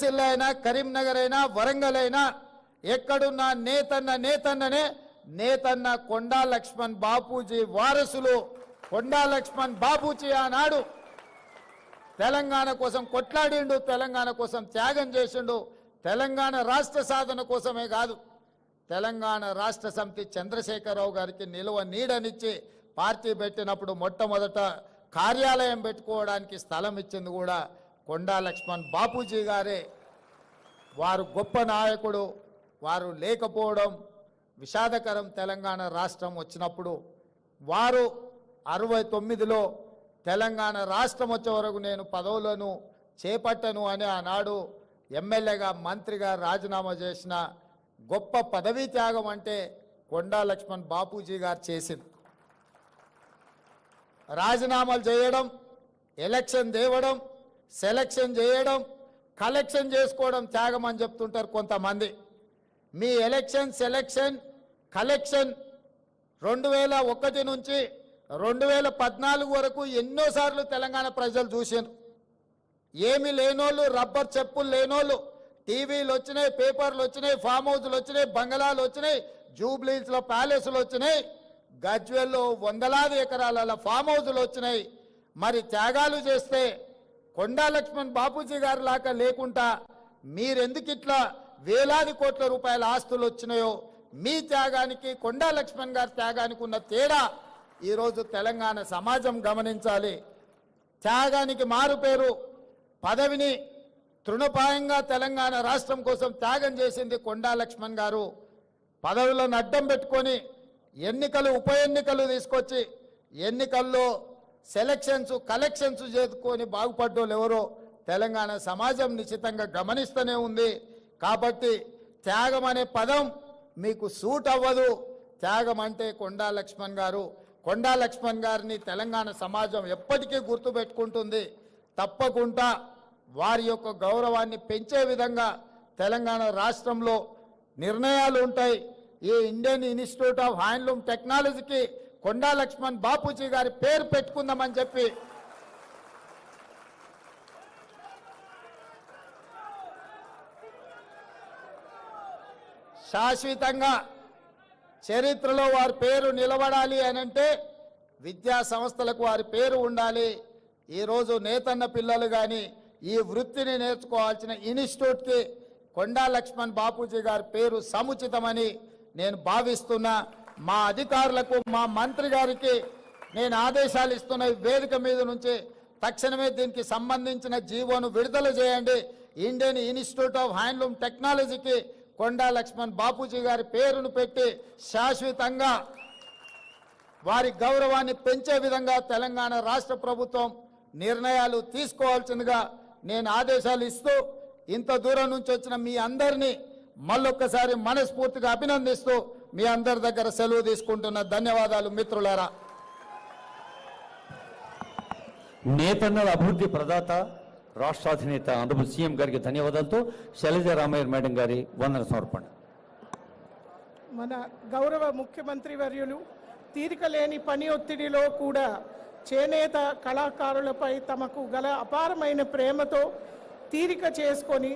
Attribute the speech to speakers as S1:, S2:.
S1: సిరిసిల్ల కరీంనగర్ అయినా వరంగల్ అయినా ఎక్కడున్న నేతన్న కొండా లక్ష్మణ్ బాపూజీ వారసులు. కొండా లక్ష్మణ్ బాపూజీ ఆనాడు తెలంగాణ కోసం కొట్లాడిండు, తెలంగాణ కోసం త్యాగం చేసిండు. తెలంగాణ రాష్ట్ర సాధన కోసమే కాదు, తెలంగాణ రాష్ట్ర సమితి చంద్రశేఖరరావు గారికి నిలువ నీడనిచ్చి పార్టీ పెట్టినప్పుడు మొట్టమొదట కార్యాలయం పెట్టుకోవడానికి స్థలం ఇచ్చింది కూడా కొండా లక్ష్మణ్ బాపూజీ గారే. వారు గొప్ప నాయకుడు, వారు లేకపోవడం విషాదకరం. తెలంగాణ రాష్ట్రం వచ్చినప్పుడు వారు 69లో తెలంగాణ రాష్ట్రం వచ్చే వరకు నేను పదవులను చేపట్టను అని ఆనాడు ఎమ్మెల్యేగా మంత్రిగా రాజీనామా చేసిన గొప్ప పదవీ త్యాగం అంటే కొండా లక్ష్మణ్ బాపూజీ గారు చేసింది. రాజీనామాలు చేయడం, ఎలక్షన్ తేవడం, సెలక్షన్ చేయడం, కలెక్షన్ చేసుకోవడం త్యాగం అని చెప్తుంటారు కొంతమంది. మీ ఎలక్షన్, సెలక్షన్, కలెక్షన్ 2001 నుంచి 2014 వరకు ఎన్నోసార్లు తెలంగాణ ప్రజలు చూశారు. ఏమి లేనోళ్ళు, రబ్బర్ చెప్పులు లేనోళ్ళు, టీవీలు వచ్చినాయి, పేపర్లు వచ్చినాయి, ఫామ్ హౌస్లు వచ్చినాయి, బంగళాలు వచ్చినాయి, జూబ్లీస్లో ప్యాలెస్లు వచ్చినాయి, గజ్వేల్లో వందలాది ఎకరాల ఫామ్ హౌస్లు వచ్చినాయి. మరి త్యాగాలు చేస్తే కొండా లక్ష్మణ్ బాపూజీ గారి లాగా లేకుండా మీరెందుకు ఇట్లా వేలాది కోట్ల రూపాయల ఆస్తులు వచ్చినాయో, మీ త్యాగానికి కొండా లక్ష్మణ్ గారి త్యాగానికి ఉన్న తేడా ఈరోజు తెలంగాణ సమాజం గమనించాలి. త్యాగానికి మారుపేరు, పదవిని తృణపాయంగా తెలంగాణ రాష్ట్రం కోసం త్యాగం చేసింది కొండా లక్ష్మణ్ గారు. పదవులను అడ్డం పెట్టుకొని ఎన్నికలు, ఉప ఎన్నికలు తీసుకొచ్చి ఎన్నికల్లో సెలక్షన్స్, కలెక్షన్స్ చేసుకొని బాగుపడ్డోళ్ళు ఎవరో తెలంగాణ సమాజం నిశ్చితంగా గమనిస్తూనే ఉంది. కాబట్టి త్యాగం అనే పదం మీకు సూట్ అవ్వదు. త్యాగం అంటే కొండా లక్ష్మణ్ గారు. కొండా లక్ష్మణ్ గారిని తెలంగాణ సమాజం ఎప్పటికీ గుర్తుపెట్టుకుంటుంది. తప్పకుండా వారి యొక్క గౌరవాన్ని పెంచే విధంగా తెలంగాణ రాష్ట్రంలో నిర్ణయాలు ఉంటాయి. ఈ ఇండియన్ ఇన్స్టిట్యూట్ ఆఫ్ హ్యాండ్లూమ్ టెక్నాలజీకి కొండా లక్ష్మణ్ బాపూజీ గారి పేరు పెట్టుకుందామని చెప్పి శాశ్వతంగా చరిత్రలో వారి పేరు నిలబడాలి అనంటే విద్యా సంస్థలకు వారి పేరు ఉండాలి. ఈరోజు నేతన్న పిల్లలు కానీ ఈ వృత్తిని నేర్చుకోవాల్సిన ఇన్స్టిట్యూట్కి కొండా లక్ష్మణ్ బాపూజీ గారి పేరు సముచితమని నేను భావిస్తున్నా. మా అధికారులకు, మా మంత్రి గారికి నేను ఆదేశాలు ఇస్తున్న వేదిక మీద నుంచి తక్షణమే దీనికి సంబంధించిన జీవోను విడుదల చేయండి. ఇండియన్ ఇన్స్టిట్యూట్ ఆఫ్ హ్యాండ్లూమ్ టెక్నాలజీకి కొండా లక్ష్మణ్ బాపూజీ గారి పేరును పెట్టి శాశ్వతంగా వారి గౌరవాన్ని పెంచే విధంగా తెలంగాణ రాష్ట్ర ప్రభుత్వం నిర్ణయాలు తీసుకోవాల్సిందిగా నేను ఆదేశాలు ఇస్తూ, ఇంత దూరం నుంచి వచ్చిన మీ అందరినీ మళ్ళొక్కసారి మనస్ఫూర్తిగా అభినందిస్తూ మీ అందరి దగ్గర సెలవు తీసుకుంటున్న. ధన్యవాదాలు మిత్రులారా.
S2: నేతన్నల అభివృద్ధి ప్రదాత, రాష్ట్ర అధినేత ఆంధ్రప్రదేశ్ సీఎం గారికి ధన్యవాదాలతో శైలజ రామయ్య మేడం గారి వందన సమర్పణ.
S3: మన గౌరవ ముఖ్యమంత్రి వర్యులు తీరిక లేని పని ఒత్తిడిలో కూడా చేనేత కళాకారులపై తమకు గల అపారమైన ప్రేమతో తీరిక చేసుకొని